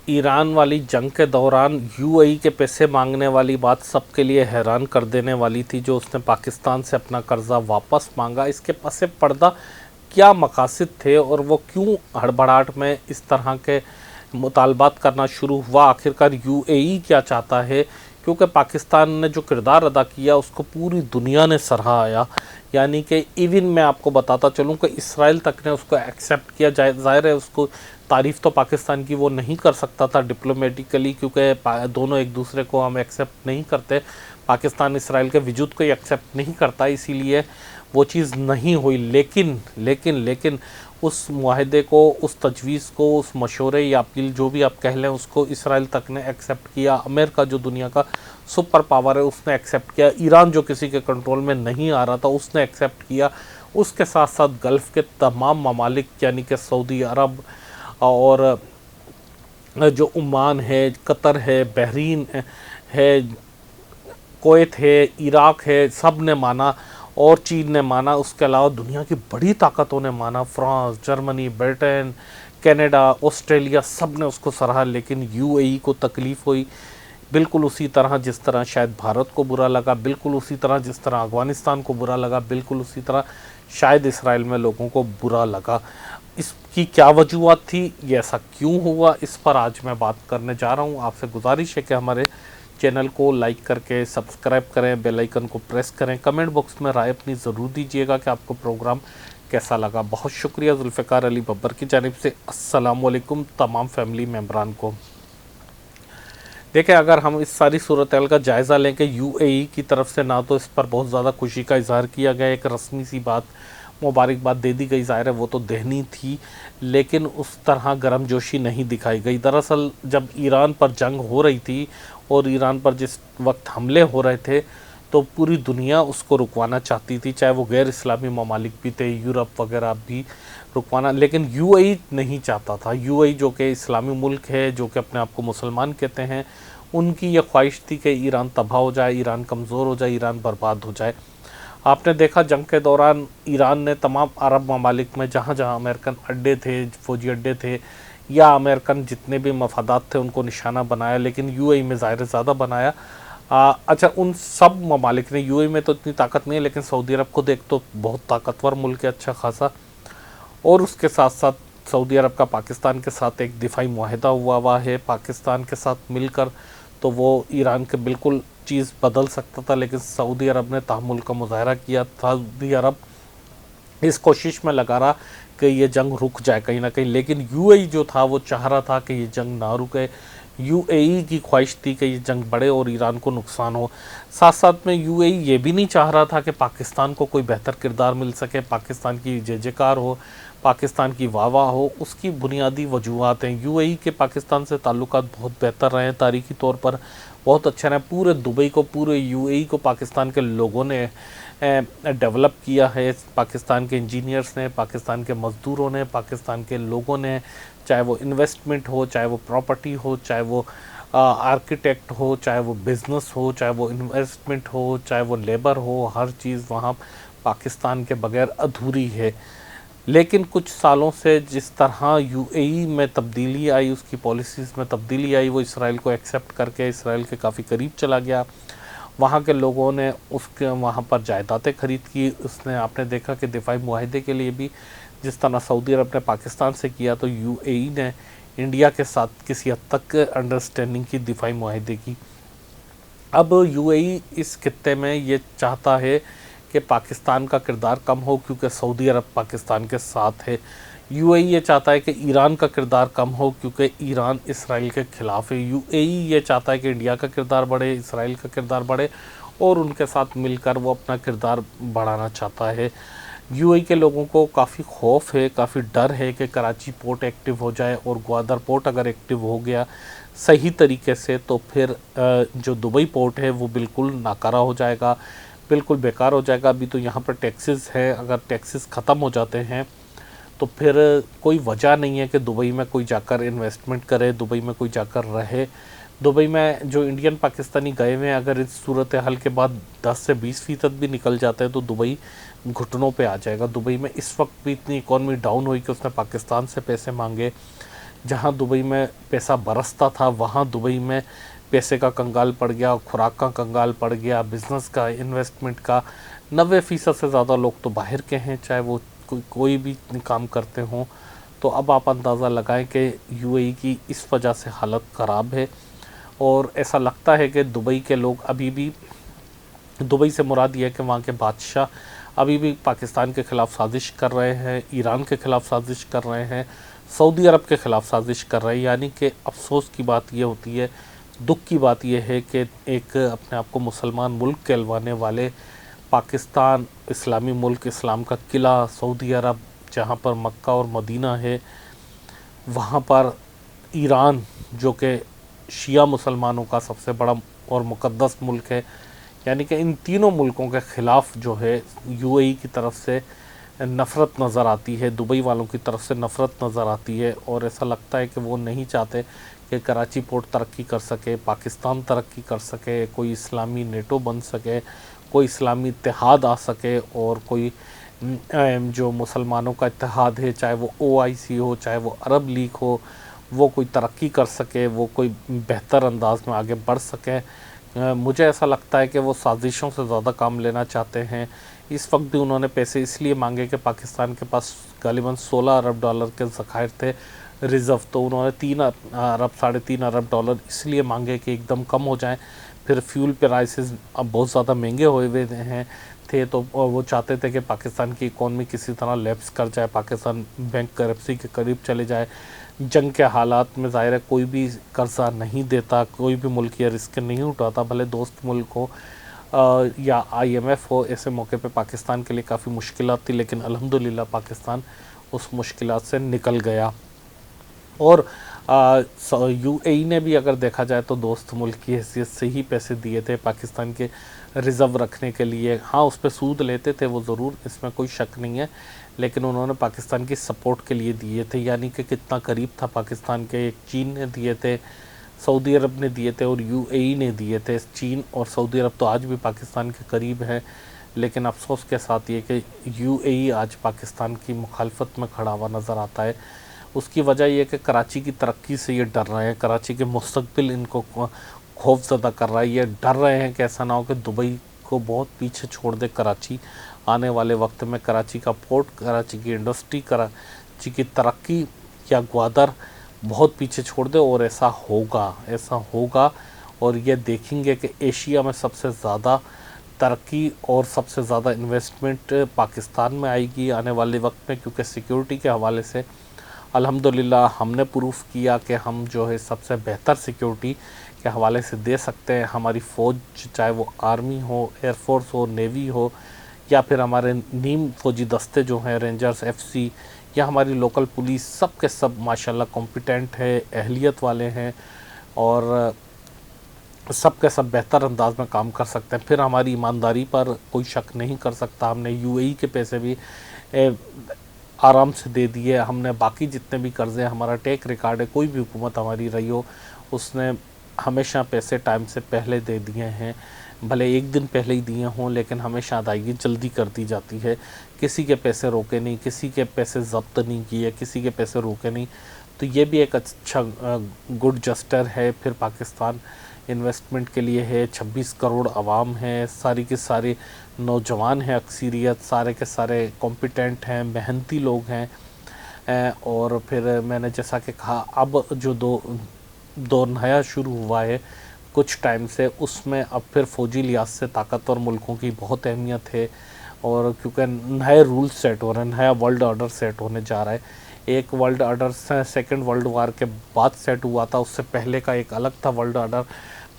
ایران والی جنگ کے دوران یو اے ای کے پیسے مانگنے والی بات سب کے لیے حیران کر دینے والی تھی. جو اس نے پاکستان سے اپنا قرضہ واپس مانگا، اس کے پس پردہ کیا مقاصد تھے اور وہ کیوں ہڑبڑاہٹ میں اس طرح کے مطالبات کرنا شروع ہوا؟ آخرکار یو اے ای کیا چاہتا ہے؟ کیونکہ پاکستان نے جو کردار ادا کیا اس کو پوری دنیا نے سراہا. یعنی کہ ایون میں آپ کو بتاتا چلوں کہ اسرائیل تک نے اس کو ایکسیپٹ کیا. ظاہر ہے اس کو تعریف تو پاکستان کی وہ نہیں کر سکتا تھا ڈپلومیٹیکلی، کیونکہ دونوں ایک دوسرے کو ہم ایکسیپٹ نہیں کرتے. پاکستان اسرائیل کے وجود کو ایکسیپٹ نہیں کرتا، اسی لیے وہ چیز نہیں ہوئی. لیکن اس معاہدے کو، اس تجویز کو، اس مشورے یا اپیل جو بھی آپ کہہ لیں، اس کو اسرائیل تک نے ایکسیپٹ کیا. امریکہ جو دنیا کا سپر پاور ہے اس نے ایکسیپٹ کیا. ایران جو کسی کے کنٹرول میں نہیں آ رہا تھا اس نے ایکسیپٹ کیا. اس کے ساتھ ساتھ گلف کے تمام ممالک یعنی کہ سعودی عرب اور جو عمان ہے، قطر ہے، بحرین ہے، کویت ہے، عراق ہے، سب نے مانا اور چین نے مانا. اس کے علاوہ دنیا کی بڑی طاقتوں نے مانا، فرانس، جرمنی، برطن، کینیڈا، آسٹریلیا، سب نے اس کو سراہا. لیکن یو اے ای کو تکلیف ہوئی، بالکل اسی طرح جس طرح شاید بھارت کو برا لگا، بالکل اسی طرح جس طرح افغانستان کو برا لگا، بالکل اسی طرح شاید اسرائیل میں لوگوں کو برا لگا. اس کی کیا وجوہات تھی، یہ ایسا کیوں ہوا، اس پر آج میں بات کرنے جا رہا ہوں. آپ سے گزارش ہے کہ ہمارے چینل کو لائک کر کے سبسکرائب کریں، بیل آئیکن کو پریس کریں. کمنٹ باکس میں رائے اپنی ضرور دیجیے گا کہ آپ کو پروگرام کیسا لگا. بہت شکریہ ذوالفقار علی ببر کی جانب سے. السلام علیکم تمام فیملی ممبران کو. دیکھیں، اگر ہم اس ساری صورتحال کا جائزہ لیں کہ یو اے ای کی طرف سے نہ تو اس پر بہت زیادہ خوشی کا اظہار کیا گیا، ایک رسمی سی بات، مبارکباد دے دی گئی، ظاہر ہے وہ تو دہنی تھی، لیکن اس طرح گرم جوشی نہیں دکھائی گئی. دراصل جب ایران پر جنگ ہو رہی تھی اور ایران پر جس وقت حملے ہو رہے تھے تو پوری دنیا اس کو رکوانا چاہتی تھی، چاہے وہ غیر اسلامی ممالک بھی تھے، یورپ وغیرہ بھی رکوانا، لیکن یو اے ای نہیں چاہتا تھا. یو اے ای جو کہ اسلامی ملک ہے، جو کہ اپنے آپ کو مسلمان کہتے ہیں، ان کی یہ خواہش تھی کہ ایران تباہ ہو جائے، ایران کمزور ہو جائے، ایران برباد ہو جائے. آپ نے دیکھا جنگ کے دوران ایران نے تمام عرب ممالک میں جہاں جہاں امریکن اڈے تھے، فوجی اڈے تھے یا امریکن جتنے بھی مفادات تھے ان کو نشانہ بنایا، لیکن یو اے ای میں ظاہر زیادہ بنایا. اچھا، ان سب ممالک نے، یو اے ای میں تو اتنی طاقت نہیں ہے لیکن سعودی عرب کو دیکھ تو بہت طاقتور ملک ہے اچھا خاصا، اور اس کے ساتھ ساتھ سعودی عرب کا پاکستان کے ساتھ ایک دفاعی معاہدہ ہوا ہے پاکستان کے ساتھ مل کر، تو وہ ایران کے بالکل چیز بدل سکتا تھا، لیکن سعودی عرب نے تحمل کا مظاہرہ کیا. سعودی عرب اس کوشش میں لگا رہا کہ یہ جنگ رک جائے کہیں نہ کہیں، لیکن یو اے ای جو تھا وہ چاہ رہا تھا کہ یہ جنگ نہ رکے. یو اے ای کی خواہش تھی کہ یہ جنگ بڑھے اور ایران کو نقصان ہو. ساتھ ساتھ میں یو اے ای یہ بھی نہیں چاہ رہا تھا کہ پاکستان کو کوئی بہتر کردار مل سکے، پاکستان کی جے جے کار ہو، پاکستان کی واہ واہ ہو. اس کی بنیادی وجوہات ہیں. یو اے ای کے پاکستان سے تعلقات بہت بہتر رہے ہیں، تاریخی طور پر بہت اچھا رہے. پورے دبئی کو، پورے یو اے ای کو پاکستان کے لوگوں نے ڈیولپ کیا ہے، پاکستان کے انجینئرز نے، پاکستان کے مزدوروں نے، پاکستان کے لوگوں نے، چاہے وہ انویسٹمنٹ ہو، چاہے وہ پراپرٹی ہو، چاہے وہ آرکیٹیکٹ ہو، چاہے وہ بزنس ہو، چاہے وہ انویسٹمنٹ ہو، چاہے وہ لیبر ہو، ہر چیز وہاں پاکستان کے بغیر ادھوری ہے. لیکن کچھ سالوں سے جس طرح یو اے ای میں تبدیلی آئی، اس کی پالیسیز میں تبدیلی آئی، وہ اسرائیل کو ایکسیپٹ کر کے اسرائیل کے کافی قریب چلا گیا. وہاں کے لوگوں نے اس کے وہاں پر جائیدادیں خرید کی. اس نے، آپ نے دیکھا کہ دفاعی معاہدے کے لیے بھی جس طرح سعودی عرب نے پاکستان سے کیا، تو یو اے ای نے انڈیا کے ساتھ کسی حد تک انڈرسٹینڈنگ کی، دفاعی معاہدے کی. اب یو اے ای اس خطے میں یہ چاہتا ہے کہ پاکستان کا کردار کم ہو، کیونکہ سعودی عرب پاکستان کے ساتھ ہے. یو اے ای یہ چاہتا ہے کہ ایران کا کردار کم ہو، کیونکہ ایران اسرائیل کے خلاف ہے. یو اے ای یہ چاہتا ہے کہ انڈیا کا کردار بڑھے، اسرائیل کا کردار بڑھے، اور ان کے ساتھ مل کر وہ اپنا کردار بڑھانا چاہتا ہے. یو اے ای کے لوگوں کو کافی خوف ہے، کافی ڈر ہے کہ کراچی پورٹ ایکٹیو ہو جائے، اور گوادر پورٹ اگر ایکٹیو ہو گیا صحیح طریقے سے تو پھر جو دبئی پورٹ ہے وہ بالکل ناکارہ ہو جائے گا، بالکل بیکار ہو جائے گا. ابھی تو یہاں پر ٹیکسز ہے، اگر ٹیکسز ختم ہو جاتے ہیں تو پھر کوئی وجہ نہیں ہے کہ دبئی میں کوئی جا کر انویسٹمنٹ کرے، دبئی میں کوئی جا کر رہے. دبئی میں جو انڈین پاکستانی گئے ہوئے ہیں، اگر اس صورتحال کے بعد 10 سے 20% بھی نکل جاتے ہیں تو دبئی گھٹنوں پہ آ جائے گا. دبئی میں اس وقت بھی اتنی اکانومی ڈاؤن ہوئی کہ اس نے پاکستان سے پیسے مانگے، جہاں دبئی میں پیسہ برستا تھا وہاں دبئی میں پیسے کا کنگال پڑ گیا، خوراک کا کنگال پڑ گیا، بزنس کا، انویسٹمنٹ کا۔ 90% سے زیادہ لوگ تو باہر کے ہیں، چاہے وہ کوئی بھی کام کرتے ہوں۔ تو اب آپ اندازہ لگائیں کہ یو اے ای کی اس وجہ سے حالت خراب ہے، اور ایسا لگتا ہے کہ دبئی کے لوگ ابھی بھی، دبئی سے مراد یہ ہے کہ وہاں کے بادشاہ ابھی بھی پاکستان کے خلاف سازش کر رہے ہیں، ایران کے خلاف سازش کر رہے ہیں، سعودی عرب کے خلاف سازش کر رہے ہیں۔ یعنی کہ افسوس کی بات یہ ہوتی ہے، دکھ کی بات یہ ہے کہ ایک اپنے آپ کو مسلمان ملک کہلوانے والے پاکستان، اسلامی ملک، اسلام کا قلعہ، سعودی عرب جہاں پر مکہ اور مدینہ ہے، وہاں پر ایران جو کہ شیعہ مسلمانوں کا سب سے بڑا اور مقدس ملک ہے، یعنی کہ ان تینوں ملکوں کے خلاف جو ہے یو اے ای کی طرف سے نفرت نظر آتی ہے، دبئی والوں کی طرف سے نفرت نظر آتی ہے، اور ایسا لگتا ہے کہ وہ نہیں چاہتے کہ کراچی پورٹ ترقی کر سکے، پاکستان ترقی کر سکے، کوئی اسلامی نیٹو بن سکے، کوئی اسلامی اتحاد آ سکے، اور کوئی جو مسلمانوں کا اتحاد ہے، چاہے وہ او آئی سی ہو، چاہے وہ عرب لیگ ہو، وہ کوئی ترقی کر سکے، وہ کوئی بہتر انداز میں آگے بڑھ سکے۔ مجھے ایسا لگتا ہے کہ وہ سازشوں سے زیادہ کام لینا چاہتے ہیں۔ اس وقت بھی انہوں نے پیسے اس لیے مانگے کہ پاکستان کے پاس غالباً $16 ارب کے ذخائر تھے ریزرو، تو انہوں نے 3 ارب $3.5 ارب اس لیے مانگے کہ ایک دم کم ہو جائیں۔ پھر فیول پرائسز اب بہت زیادہ مہنگے ہوئے تھے، تو وہ چاہتے تھے کہ پاکستان کی اکانومی کسی طرح لیپس کر جائے، پاکستان بینک کرپسی کے قریب چلے جائے۔ جنگ کے حالات میں ظاہر ہے کوئی بھی قرضہ نہیں دیتا، کوئی بھی ملک یہ رسک نہیں اٹھاتا، بھلے دوست ملک ہو یا آئی ایم ایف ہو۔ ایسے موقع پہ پاکستان کے لیے کافی مشکلات تھی، لیکن الحمدللہ پاکستان اس مشکلات سے نکل گیا۔ اور یو اے ای نے بھی اگر دیکھا جائے تو دوست ملک کی حیثیت سے ہی پیسے دیے تھے پاکستان کے ریزرو رکھنے کے لیے۔ ہاں اس پہ سود لیتے تھے وہ ضرور، اس میں کوئی شک نہیں ہے، لیکن انہوں نے پاکستان کی سپورٹ کے لیے دیے تھے۔ یعنی کہ کتنا قریب تھا پاکستان کے، چین نے دیے تھے، سعودی عرب نے دیے تھے، اور یو اے ای نے دیے تھے۔ چین اور سعودی عرب تو آج بھی پاکستان کے قریب ہیں، لیکن افسوس کے ساتھ یہ کہ یو اے ای آج پاکستان کی مخالفت میں کھڑا ہوا نظر آتا ہے۔ اس کی وجہ یہ کہ کراچی کی ترقی سے یہ ڈر رہے ہیں، کراچی کے مستقبل ان کو خوف زدہ کر رہا ہے۔ یہ ڈر رہے ہیں کہ ایسا نہ ہو کہ دبئی کو بہت پیچھے چھوڑ دے کراچی آنے والے وقت میں، کراچی کا پورٹ، کراچی کی انڈسٹری، کراچی کی ترقی یا گوادر بہت پیچھے چھوڑ دے، اور ایسا ہوگا۔ اور یہ دیکھیں گے کہ ایشیا میں سب سے زیادہ ترقی اور سب سے زیادہ انویسٹمنٹ پاکستان میں آئے گی آنے والے وقت میں، کیونکہ سیکیورٹی کے حوالے سے الحمدللہ ہم نے پروف کیا کہ ہم جو ہے سب سے بہتر سیکیورٹی کے حوالے سے دے سکتے ہیں۔ ہماری فوج، چاہے وہ آرمی ہو، ایئر فورس ہو، نیوی ہو، یا پھر ہمارے نیم فوجی دستے جو ہیں، رینجرز، ایف سی، یا ہماری لوکل پولیس، سب کے سب ماشاءاللہ کمپیٹنٹ ہے، اہلیت والے ہیں، اور سب کے سب بہتر انداز میں کام کر سکتے ہیں۔ پھر ہماری ایمانداری پر کوئی شک نہیں کر سکتا۔ ہم نے یو اے ای کے پیسے بھی آرام سے دے دیے، ہم نے باقی جتنے بھی قرضے، ہمارا ٹیک ریکارڈ ہے، کوئی بھی حکومت ہماری رہی ہو اس نے ہمیشہ پیسے ٹائم سے پہلے دے دیے ہیں، بھلے ایک دن پہلے ہی دیے ہوں، لیکن ہمیشہ ادائیگی جلدی کر دی جاتی ہے۔ کسی کے پیسے روکے نہیں، کسی کے پیسے ضبط نہیں کیے، کسی کے پیسے روکے نہیں، تو یہ بھی ایک اچھا گڈ جسٹر ہے۔ پھر پاکستان انویسٹمنٹ کے لیے ہے، 26 کروڑ عوام ہیں، ساری کی ساری نوجوان ہیں، اکثریت سارے کے سارے کمپیٹنٹ ہیں، محنتی لوگ ہیں۔ اور پھر میں نے جیسا کہ کہا، اب جو دور نیا شروع ہوا ہے کچھ ٹائم سے، اس میں اب پھر فوجی لحاظ سے طاقتور ملکوں کی بہت اہمیت ہے، اور کیونکہ نئے رول سیٹ ہو رہے ہیں، نیا ورلڈ آرڈر سیٹ ہونے جا رہا ہے۔ ایک world order second world war کے بعد سیٹ ہوا تھا، اس سے پہلے کا ایک الگ تھا ورلڈ آرڈر،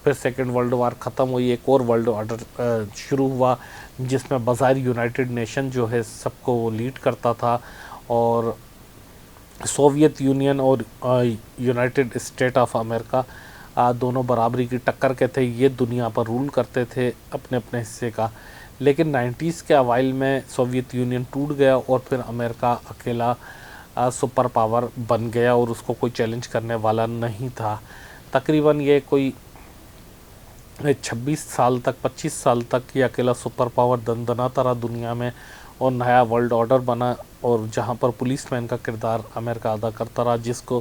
پھر سیکنڈ ورلڈ وار ختم ہوئی، ایک اور ورلڈ آرڈر شروع ہوا، جس میں بظاہر یونائٹڈ نیشن جو ہے سب کو وہ لیڈ کرتا تھا، اور سوویت یونین اور یونائٹڈ اسٹیٹ آف امریکہ دونوں برابری کی ٹکر کے تھے، یہ دنیا پر رول کرتے تھے اپنے اپنے حصے کا۔ لیکن 90s کے اوائل میں سوویت یونین ٹوٹ گیا، اور پھر امریکہ اکیلا سپر پاور بن گیا، اور اس کو کوئی چیلنج کرنے والا نہیں تھا۔ تقریباً یہ کوئی 25 سال تک یہ اکیلا سپر پاور دندناتا رہا دنیا میں، اور نیا ورلڈ آرڈر بنا، اور جہاں پر پولیس مین کا کردار امریکہ ادا کرتا رہا، جس کو